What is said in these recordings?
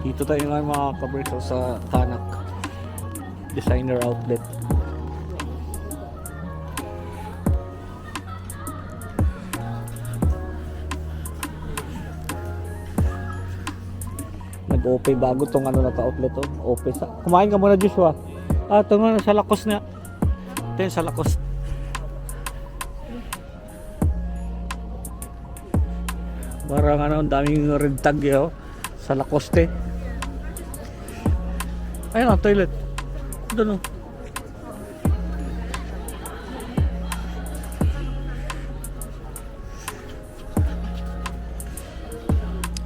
Dito tayo nga mga kaberso sa Tanak Designer Outlet. Nag-open bago tong ano na ka-outlet to. Open sa. Kumain ka muna Joshua. Ah, ito nga sa Lacoste na. Ito yung sa Lacoste. Parang ano, ang daming red tag yun, sa Lacoste. Ayun ang toilet. Doon o.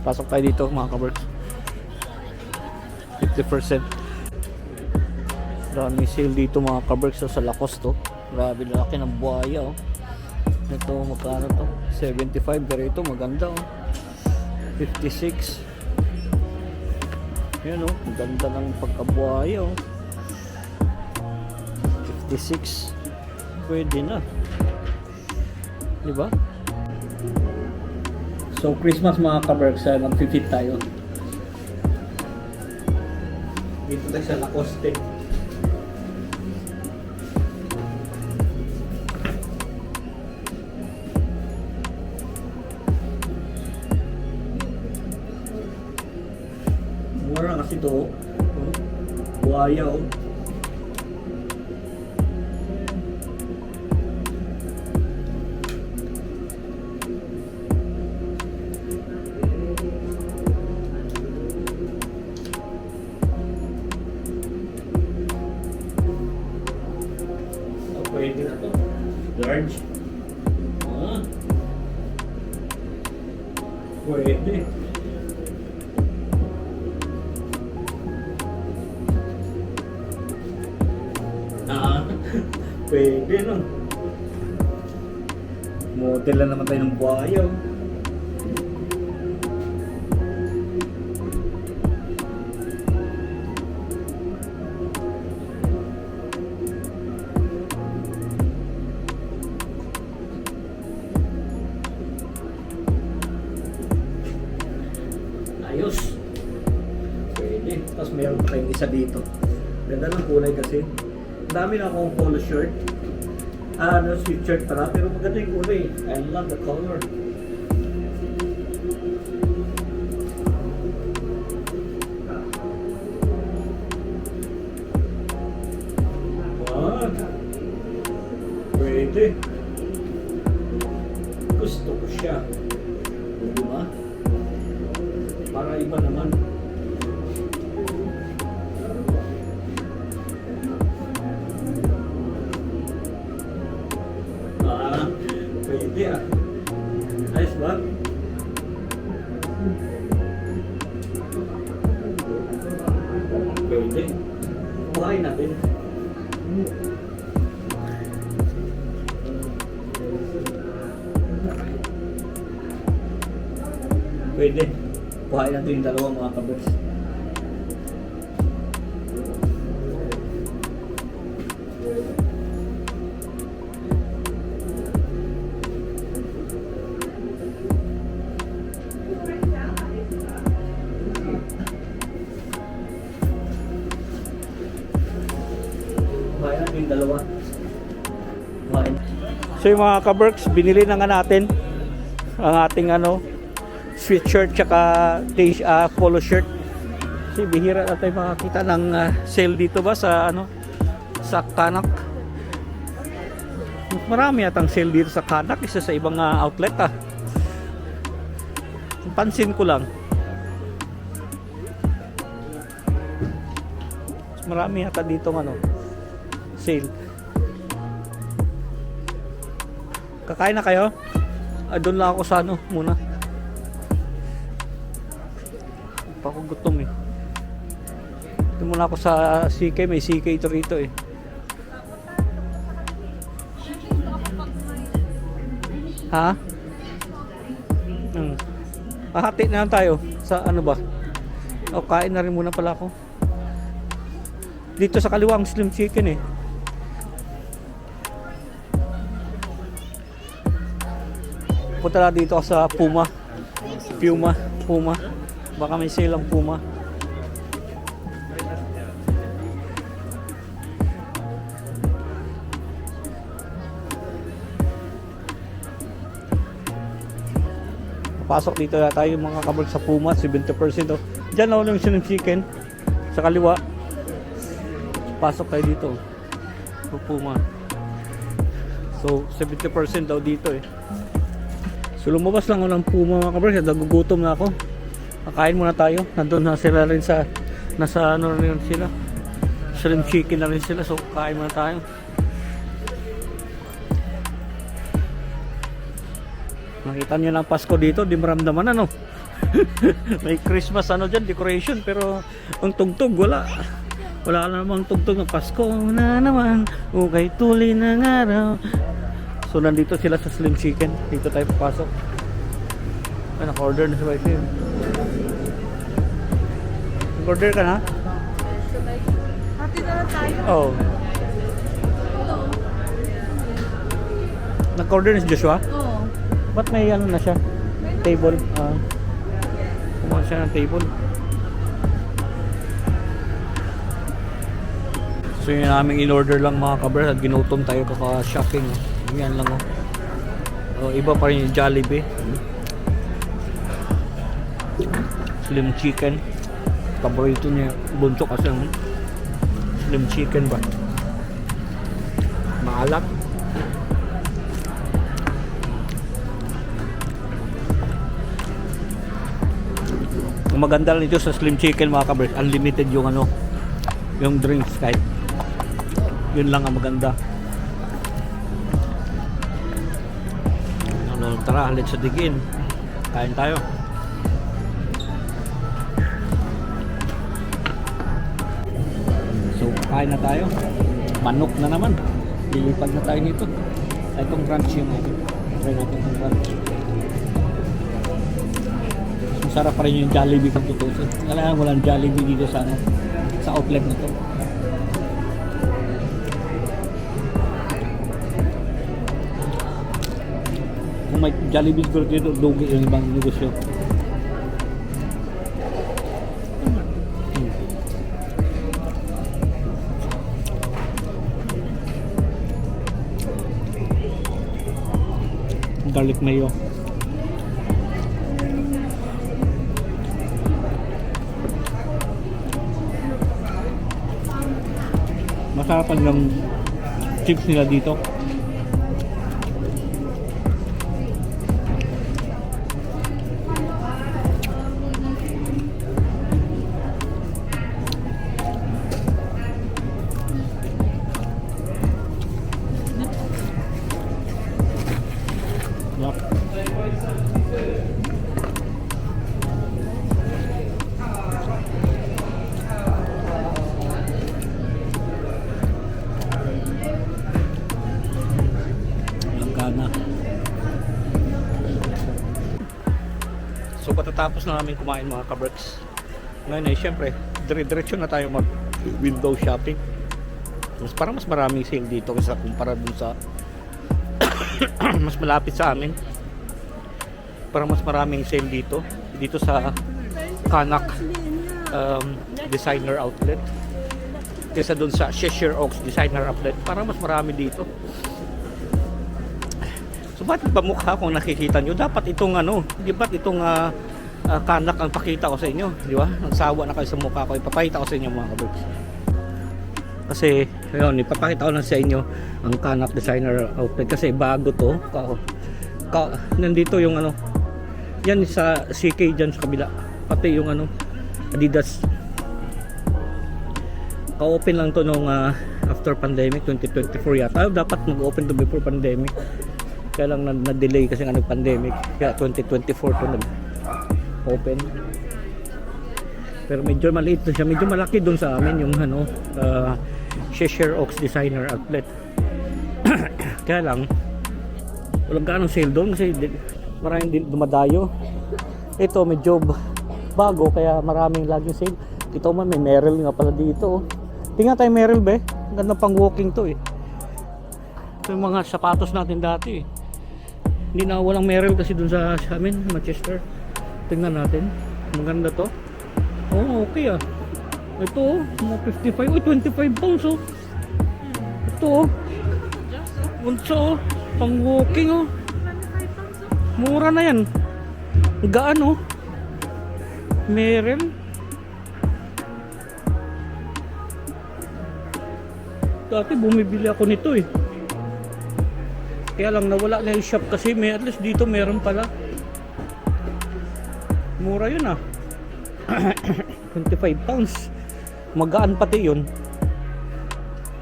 Pasok tayo dito mga kaberks. 50%. Daming sale dito mga kaberks sa Lacoste oh. Grabe na laki ng buhaya oh. Ito magkano to? 75 pero ito maganda oh. 56. Yan oh, maganda ng pagkabuhaya oh. 56. Pwede na. Di ba? So Christmas mga kaberks, mag-fit tayo. Dito tayo sa Lacoste. Mura kasi ito oh. Buhaya oh. Pwede na to. Large. Ah. Pwede. Ah. Pwede no. Model na naman tayo ng buhaya. Ayos. Pwede. Tapos meron pa tayong isa dito. Ganda ng kulay kasi. Dami na akong polo shirt. No sweatshirt pala. Pero maganda yung kulay. I love the color. Wow. Pwede. Gusto ko siya. Diba? Para iba naman. Ah, pwede ah. Nice ba? Pwede. Buhay natin. Pwede. Buhay natin yung dalawang mga kabers. Buhay natin yung dalawa. Buhay. So yung mga kaberks, binili na nga natin ang ating ano sweatshirt tsaka polo shirt. Kasi bihira na tayo makakita ng sale dito ba sa ano sa Tanak. Marami yatang sale dito sa Tanak isa sa ibang outlet ah. Pansin ko lang. Marami yata dito ano sale. Kakain na kayo? Doon lang ako sa ano muna. Pa ako gutom eh. Ito muna ako sa CK, may CK ito rito eh. Ha? Pahati na lang tayo sa ano ba? O kain na rin muna pala ako. Dito sa kaliwang Slim Chicken eh. Punta na dito sa Puma. Baka may sale ang Puma. Pasok dito na tayo mga kabrag sa Puma, 70%. Oh. Diyan na yung Slim Chicken. Sa kaliwa. Pasok tayo dito. Sa Puma. So, 70% daw dito eh. So, lumabas lang ako ng Puma mga kabrag. Nagugutom na ako. Kakain muna tayo. Nandun na sila rin sa, nasa ano rin sila. Slim Chicken na rin sila. So, kain muna tayo. Nakita nyo ng Pasko dito, di maramdaman ano. May Christmas ano dyan, decoration, pero ang tugtog wala. Wala namang tugtog ng Pasko na naman, ukay tuloy ng araw. So nandito sila sa Slim Chicken, dito tayo papasok. Ay, naka-order na si Whitey. Naka-order ka na? Hati na lang tayo. Oo. Naka-order na si Joshua? Oo. Ba't may ano na siya? Table. Kumuha siya ng table. So yun naming in-order lang mga kabers at ginutom tayo kaka-shopping. Yan lang oh. Iba pa rin yung Jollibee. Slim Chicken. Paborito niya. Bunso kasi ang Slim Chicken ba? Maalat. Ang maganda lang ito sa Slim Chicken mga kabers, unlimited yung ano, yung drinks kahit yun lang ang maganda. Ano, tara, let's digin. Kain tayo. So, kain na tayo. Manok na naman. Lilipad na tayo nito. Itong crunch yung try natin itong crunch. Sarap pa rin yung Jollibee kung tutusin. Kailangan walang Jollibee dito sa, ano, sa outlet na to. Kung may Jollibee siguro dito, lugi yung ibang negosyo. Garlic mayo. Masarap ang chips nila dito. Yup. Na. So patatapos na namin kumain mga kabreks. Ngayon ay syempre dire-diretso na tayo mag window shopping. Parang mas maraming sale dito kaysa kumpara dun sa mas malapit sa amin. Parang mas maraming sale dito sa Kanak Designer Outlet kaysa dun sa Cheshire Oaks Designer Outlet. Parang mas marami dito. So bakit ba mukha kung nakikita nyo? Dapat itong ano, di ba itong Kanak ang pakita ko sa inyo, di ba? Nagsawa na kayo sa mukha ko, ipapakita ko sa inyo mga kabreks. Kasi ngayon, ipapakita ko lang sa inyo ang Kanak Designer Outlet kasi bago to. Nandito yung ano, yan sa CK dyan sa kabila. Pati yung ano, Adidas. Ka-open lang to nung after pandemic, 2024 yata. Dapat mag-open to before pandemic. Kaya lang na-delay kasi nga nag-pandemic. Kaya 2024 to nag-open. Pero medyo maliit na siya. Medyo malaki dun sa amin yung ano, Cheshire Oaks Designer Outlet. Kaya lang, walang ganong sale doon kasi maraming din dumadayo. Ito medyo bago kaya maraming laging sale. Ito man may Merrell nga pala dito. Tingnan tayo Merrell be. Ganda pang walking to eh. Ito yung mga sapatos natin dati eh. Hindi na walang Merrell kasi dun sa amin, Manchester. Tingnan natin. Maganda to. Oh, okay ah. Ito oh, mga 55. Uy, 25 pounds oh. Ito oh. Bunso oh. Pang walking oh. Mura na yan. Gaan oh. Meron. Dati bumibili ako nito eh. Kaya lang nawala na yung shop kasi may at least dito meron pala. Mura yun ah. 25 pounds. Magaan pati yun.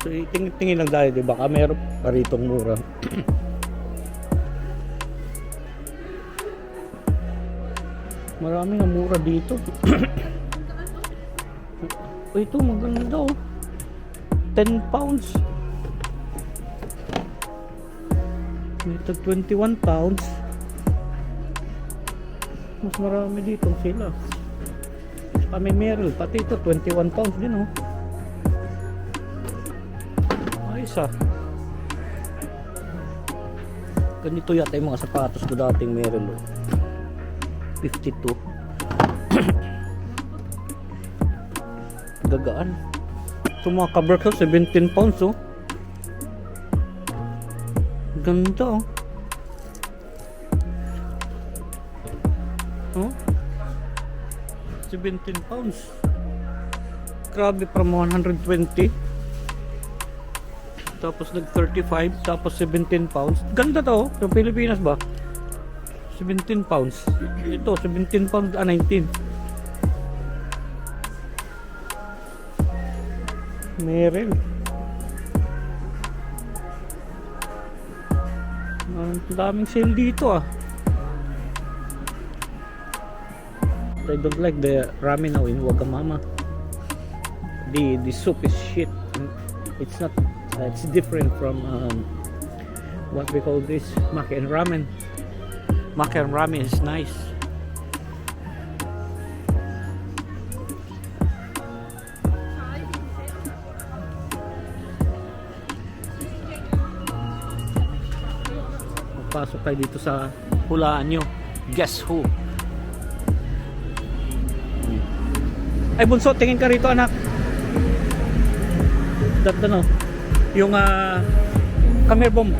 So tingin lang tayo, di ba? Baka meron pa ritong mura. Marami nga mura dito. Oh, ito maganda oh. 10 pounds. Ito 21 pounds. Mas marami dito sila. Kami meron. Pati ito 21 pounds din oh. Ayos ah. Ganito yata yung mga sapatos ko dating meron oh. 52. Gagaan. Ito mga kabark 17 pounds oh. Ganda oh. Oh? 17 pounds. Grabe, from 120. Tapos nag 35, tapos 17 pounds. Ganda to, sa Pilipinas ba? 17 pounds. Ito, 17 pounds, 19. Meron. Ang daming sale dito ah. I don't like the ramen now in Wagamama. The soup is shit. It's not. It's different from what we call this maki and ramen. Maki and ramen is nice. Pasok tayo dito sa hulaan nyo. Guess who? Ay bunso, tingin ka rito anak. That ano, yung come here bomb.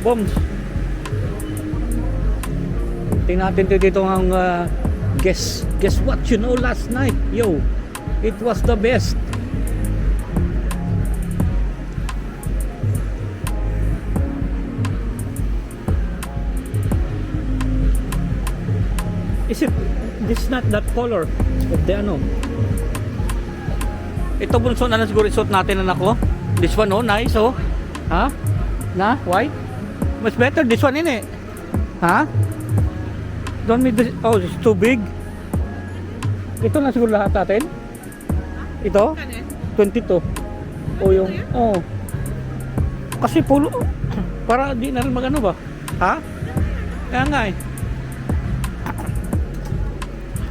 Bombs. Tingnan natin dito ang guess what you know last night. Yo, it was the best. Is it, this is not that color of the ano. Ito bunso na lang siguro isuot natin anak ko. This one oh, nice oh. Ha? Na? Why? Much better this one in Ha? Don't need this. Oh, it's too big. Ito na siguro lahat natin. Ito? 22. O yung, oh. Kasi pulo. Para di na rin magano ba? Ha? Kaya nga eh.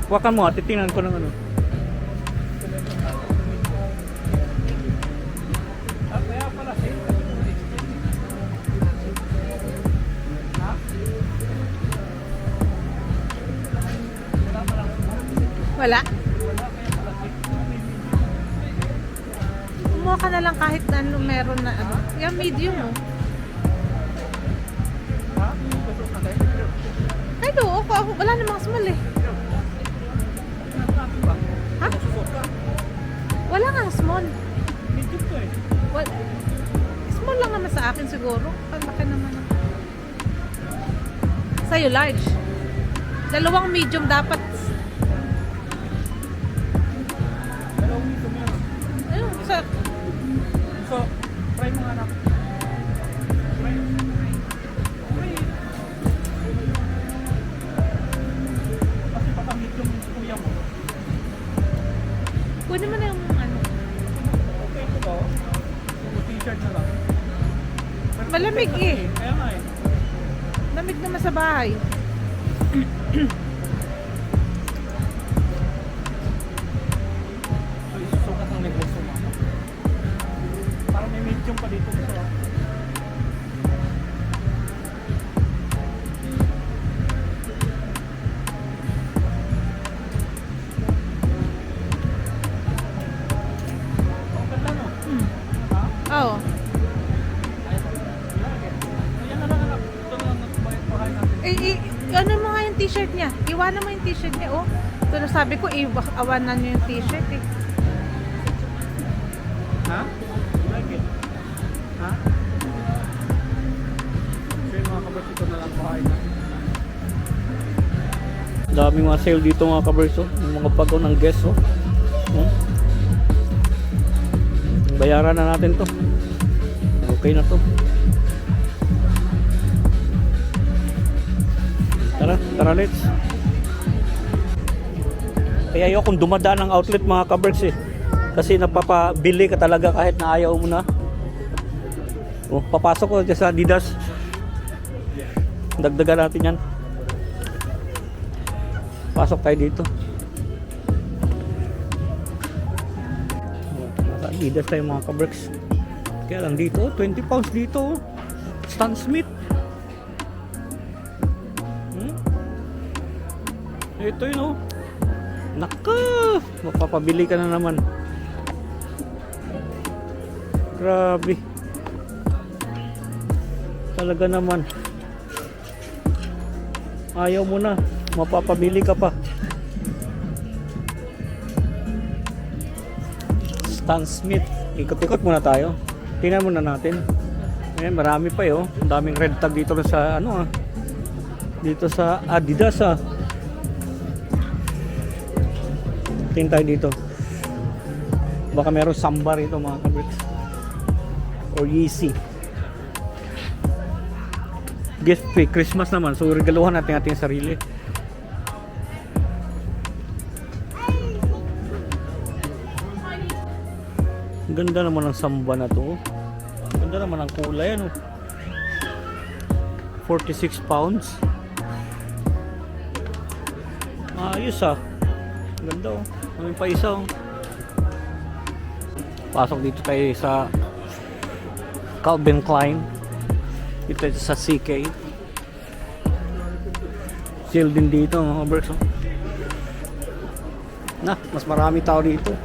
Wakan mo, titingnan ko ng ano. Kaya pala Wala. Kumuha ka na lang kahit ano meron na ano. Yung medium mo. Ay, do. Ako, wala namang small eh. Ha? Wala nga small. Medium to eh. Small lang naman sa akin siguro. Paglaki naman ako. Sa'yo large. Dalawang medium dapat. Dalawang medium yan. Ayun, sa... So, try mo nga anak. Kasi baka medium yung kuya mo. Pwede mo na yung ano. Okay ito ba? T-shirt na lang. Malamig eh. Kaya nga eh. Lamig naman sa bahay. So, isusukat ng negosyo mo. Parang may medium pa dito. So, ang ganda no? Ha? Oo. Ayan na lang anak. Ito na lang ang bahay natin. Ano mo nga yung t-shirt Iwanan mo yung t-shirt niya, oh. Pero sabi ko, iwanan niyo yung t-shirt, eh. Ha? Like it? Ha? So yung mga kabers, ito na lang kuhain na. Daming mga sale dito mga kabers, oh. Yung mga pagaw ng guest, oh. Bayaran na natin to. Okay na to. Tara let's. Kaya ayokong dumadaan ng outlet mga kabers eh. Kasi napapabili ka talaga kahit na ayaw mo na. Oh, papasok ko dyan sa Adidas. Dagdagan natin yan. Pasok tayo dito. Nasa Adidas tayo mga kabers. Kaya lang dito, 20 pounds dito. Stan Smith. Ito yun, oh. Naka! Mapapabili ka na naman. Grabe. Talaga naman. Ayaw mo na. Mapapabili ka pa. Stan Smith. Ikot-ikot muna tayo. Tingnan muna natin. Ayan, marami pa yun. Ang daming red tag dito sa ano, dito sa Adidas, ah. Tingin tayo dito. Baka meron Samba rito mga kabits. Or Yeezy. Gift pay, Christmas naman. So regaluhan natin ating sarili. Ganda naman ng Samba na to. Ganda naman ang kulay, ano. 46 pounds. Ayos, ah. Ganda, oh. May pa isa, oh. Pasok dito tayo sa Calvin Klein. Dito sa CK. Sale din dito, mga kabers, oh. Mas marami tao dito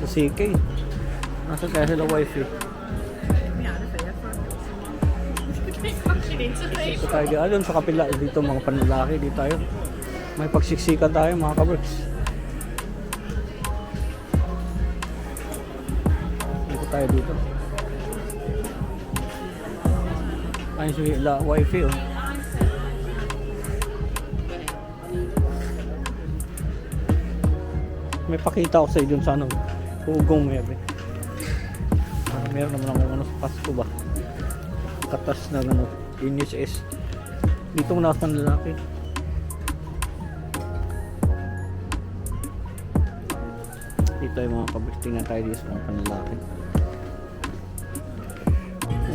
sa CK. Nasaan kaya sila wifi? Dito tayo dito sa kapila. Dito mga panlalaki. Dito tayo. May pagsiksikan tayo mga kabers. Dito tayo dito. Ayun sila wifi, oh. May pakita ko sa iyo dun sa ano, hugong mayroon. Meron naman akong ano sa Pasko ba. Katas na ano, NSS. Dito mo nakasan lalaki. Dito yung mga kabers. Tingnan tayo dito sa mga panlalaki.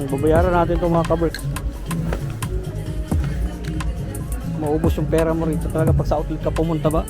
Babayaran natin itong mga kabers. Maubos yung pera mo rito talaga pag sa outlet ka pumunta ba.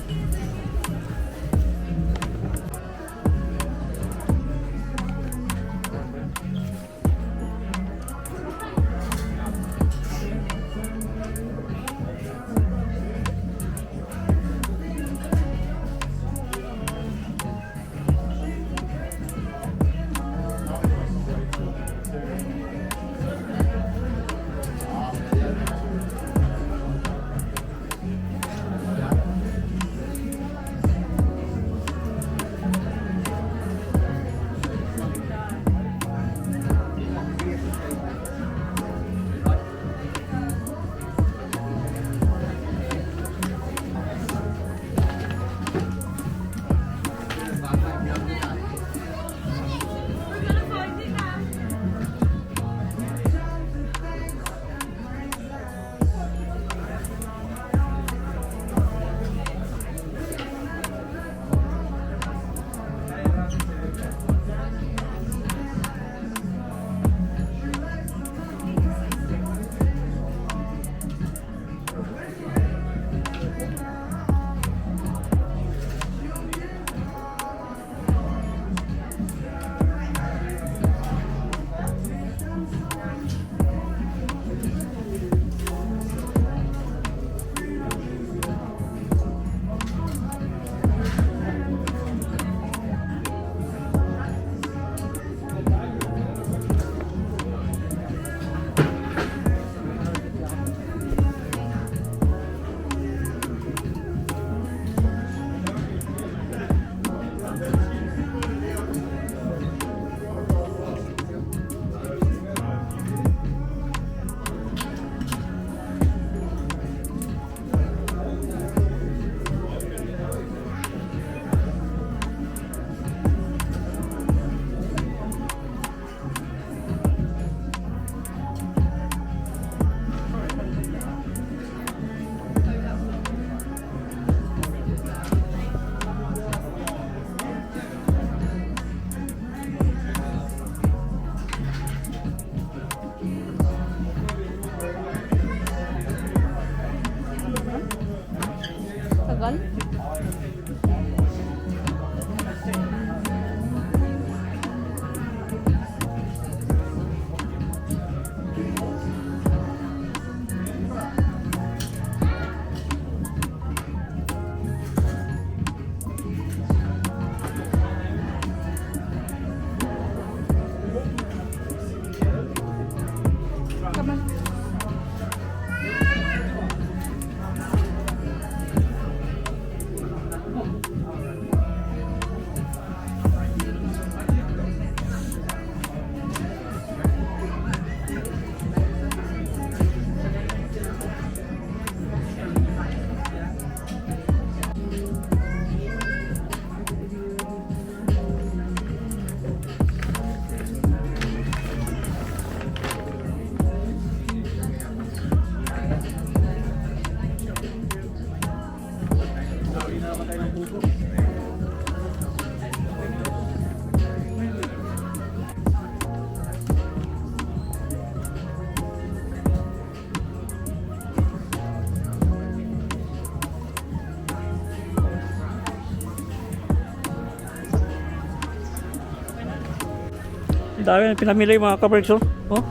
Dami na pinamili mga kaberks, oh. Oh.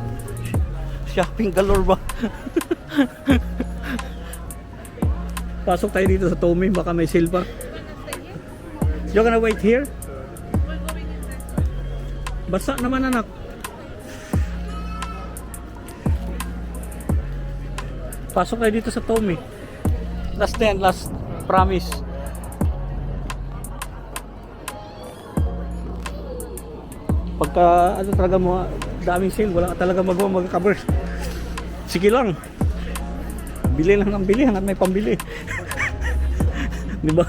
Shopping galore ba? Pasok tayo dito sa Tommy, baka may sale pa. You're gonna wait here? Basa naman anak. Pasok tayo dito sa Tommy. Last na yan, last promise. Pagka ano talaga mo, daming sale, wala ka talaga magawa mga kabers. Sige lang. Bili lang ng bili hanggat may pambili. Di ba?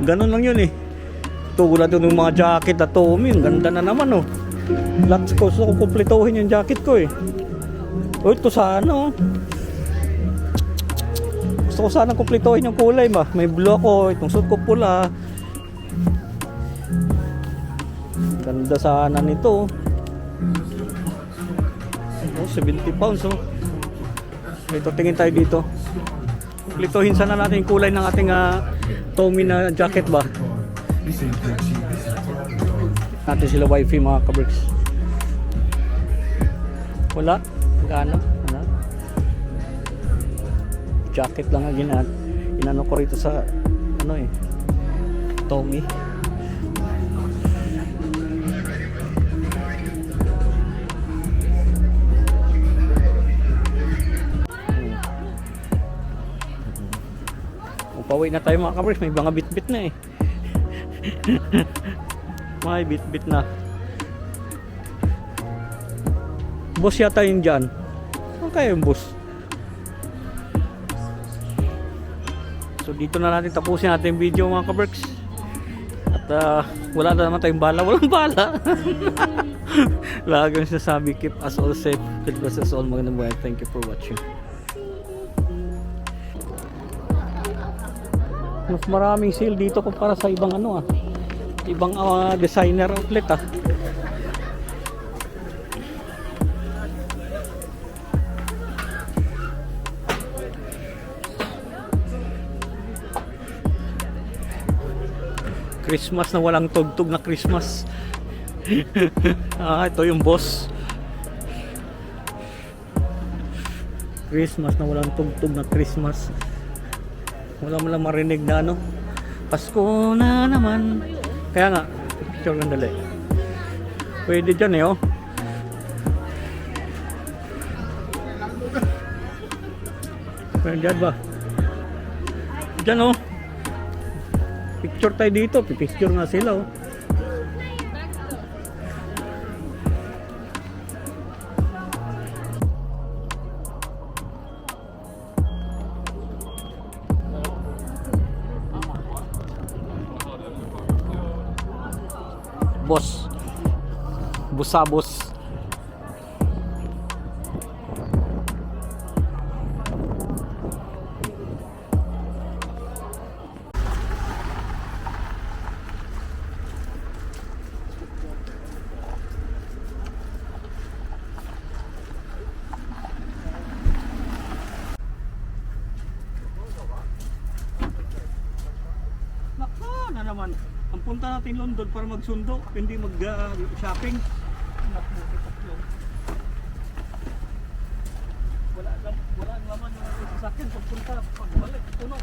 Ganun lang yun eh. Tulad yung mga jacket na Tommy, ang ganda na naman oh. Lahat ko, gusto ko kumpletohin yung jacket ko eh. Oh, ito sana oh. Gusto ko sana kumpletohin yung kulay ba. May blue ako, itong suit ko pula. Ganda sana nito. Oh, 70 pounds oh. Ito, tingin tayo dito. Kumpletohin sana natin yung kulay ng ating Tommy na jacket ba. Natin sila wifi mga kabricks. Wala. Gana. Wala. Jacket lang ang inano ko rito sa ano eh Tommy. Pauwi na tayo mga kabricks, may mga bit-bit na eh. May bit-bit na. Boss yata yun dyan. Ano kaya yung boss? So dito na natin tapusin natin yung video mga kabricks. At wala na naman tayong bala. Walang bala. Lagi yung sinasabi, keep us all safe. God bless us all. Magandang buhay. Thank you for watching. Mas maraming sale dito kumpara sa ibang ano ibang designer outlet Christmas na walang tugtog na Christmas. Ito yung boss. Christmas na walang tugtog na Christmas. Wala mo lang marinig na ano, Pasko na naman. Kaya nga, picture lang dali. Pwede dyan eh oh. Pwede dyan ba? Dyan oh. Picture tayo dito, pipicture nga sila oh. Boss Busabos. Nako na naman. Ang punta natin London para magsundo, hindi mag-shopping. Wala naman yung sasakyan pagpunta, pagbalik, puno.